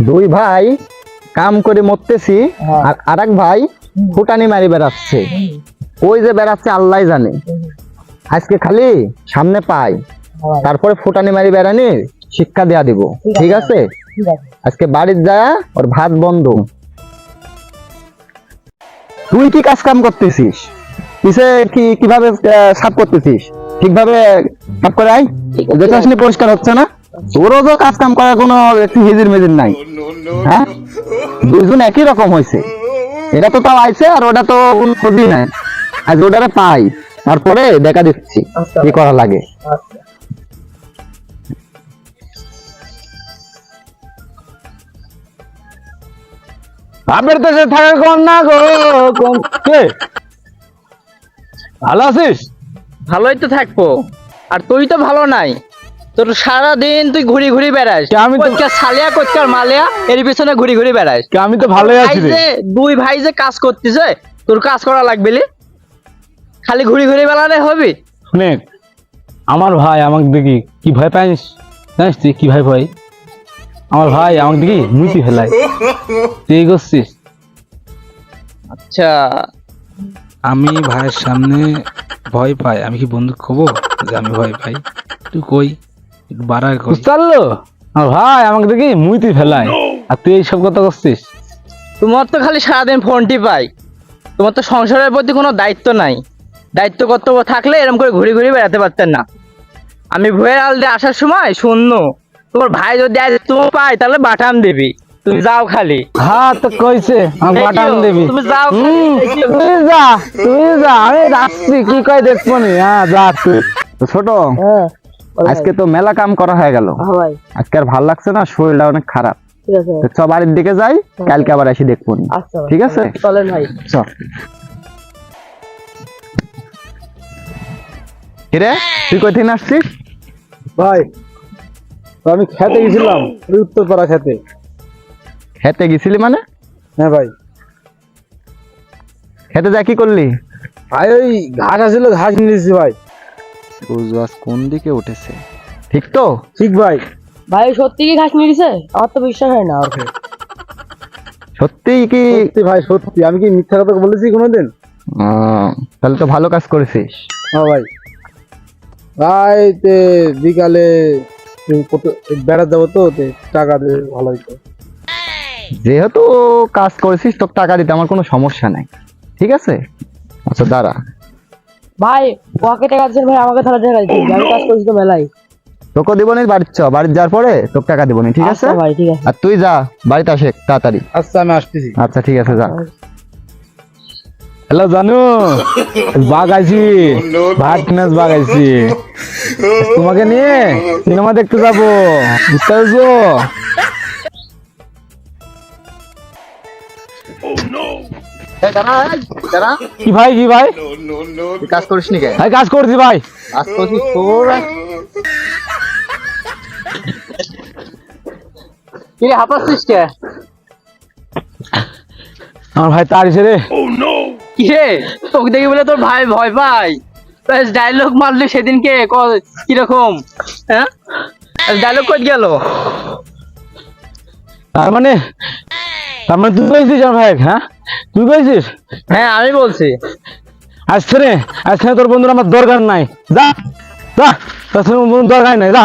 দুই ভাই কাম করে মরতেছি, আর আরেক ভাই ফুটানি মারি বেড়াচ্ছে। ওই যে বেড়াচ্ছে আল্লাহ জানে। আজকে খালি সামনে পাই, তারপরে ফুটানি মারি বেড়ানির শিক্ষা দেয়া দিব। ঠিক আছে, আজকে বাড়ির যায় ওর ভাত বন্ধ। তুই কি কাজ কাম করতেছিস? পিছে কিভাবে সাফ করতেছিস? ঠিকভাবে সাফ করে আয়। দেখে পরিষ্কার হচ্ছে না? তোরও তো কাজ কাম করার কোনো একটু হিজির মেজির নাই। হ্যাঁ, দুইজন একই রকম হয়েছে। এটা তো তাও আইছে, আর ওটা তো কোনো ক্ষতি নাই। আজ ওটারে পাই, তারপরে দেখা দিচ্ছি কি করা লাগে। বাপের দেশে থাকা কম না গো। কে ভালো আছিস? ভালোই তো থাকবো, আর তুই তো ভালো নাই। তোর সারাদিন তুই ঘুরি ঘুরি বেড়াস। আমি তো- কোচকার সালিয়া কোচকার মালিয়া এর পিছনে ঘুরি ঘুরি বেড়াস। আমি তো ভালোই আছি রে। দুই ভাই যে কাজ করতেছে, তোর কাজ করা লাগবে লি? খালি ঘুরি ঘুরি বেড়ালে হবে? শুনে, আমার ভাই আমাকে দেখি কি ভয় পাইস, জানিস তুই কি ভাই ভয়? আমার ভাই আমাকে দেখি মুইতি ফেলায়, তুই করছিস। আচ্ছা, আমি ভাইয়ের সামনে ভয় পাই, আমি কি বন্ধু খবো যে আমি ভয় পাই? তুই কই একটু বাড়ার কই। বুঝতে পারলো? আমার ভাই আমাকে দেখি মুইতি ফেলায়, আর তুই এইসব কথা করছিস। তোমার তো খালি সারাদিন ফোনটি পাই। তোমার তো সংসারের প্রতি কোনো দায়িত্ব নাই। দায়িত্ব কর্তব্য থাকলে এরকম করে ঘুরি ঘুরি বেড়াতে পারতেন না। আমি ভুয়ের আল দিয়ে আসার সময় শূন্য, তোমার ভাই যদি আজ তুমি পাই তাহলে বাটাম দিবি। তুমি যাও খালি। হ্যাঁ তো কইছে আমার বাটাম দেবি। তুমি যাও খালি। তুই যা, তুই যা, আমি রাখছি কি কয় দেখবো নি। হ্যাঁ যা তুই। তো ছোট, আজকে তো মেলা কাম করা হয়ে গেল। আজকে আর ভাল লাগছে না, শরীরটা অনেক খারাপ। তো চ বাড়ির দিকে যাই, কালকে আবার এসে দেখবো নি। ঠিক আছে, চলেন ভাই। চ। কিরে, তুই কই থেকে আসছিস? ভাই আমি খেতে গেছিলাম, উত্তরপাড়া খেতে। খেতে গেছিলি মানে? হ্যাঁ ভাই। খেতে যা কি করলি? ভাই ওই ঘাস আসছিল, ঘাস নিয়েছি ভাই। রোজ কোন দিকে উঠেছে? ঠিক তো? ঠিক ভাই। ভাই সত্যি কি ঘাস নিয়ে গেছে? আমার তো বিশ্বাস হয় না। সত্যি কি? সত্যি ভাই সত্যি, আমি কি মিথ্যা কথা বলেছি কোনোদিন? তাহলে তো ভালো কাজ করেছিস। হ্যাঁ ভাই। ভাই তে বিকালে বেড়াতে যাবো তো, টাকা দে ভালো হইতো। যেহেতু কাজ করেছিস, তোকে টাকা দিতে আমার কোনো সমস্যা নাই। ঠিক আছে, আচ্ছা দাঁড়া। ভাই ওকে টাকা দিচ্ছেন ভাই, আমাকে তাহলে টাকা দিচ্ছেন। আমি কাজ করছি তো মেলাই। তোকে দিব নি, বাড়ির চ, বাড়ির যাওয়ার পরে তোকে টাকা দিব নি। ঠিক আছে আচ্ছা ভাই, ঠিক আছে। আর তুই যা, বাড়িতে আসে তাড়াতাড়ি। আচ্ছা আমি আসতেছি। আচ্ছা ঠিক আছে, যা। হ্যালো জানু, বাগাইছি ভাটনাস বাগাইছি, তোমাকে নিয়ে সিনেমা দেখতে যাবো, বুঝতে পারছো? কি ভাই, কি ভাই? তুই কাজ করিস নি কে? ভাই কাজ করছি ভাই। কাজ করছিস তোর? কি রে হাঁপাচ্ছিস কে? আমার ভাই তাড়িছে রে। কি রে, তোকে দেখি বলে তোর ভাই ভয় পাই? ডায়লগ মারলি সেদিনকে, কিরকম? হ্যাঁ, ডায়লগ কই গেল? তার মানে তুই কইছিস আমার ভাই? হ্যাঁ তুই কইছিস? হ্যাঁ আমি বলছি। আজকে রে, আজকে তোর বন্ধুর আমার দরকার নাই। যা যা, তোর সঙ্গে বন্ধুর দরকার নাই, যা।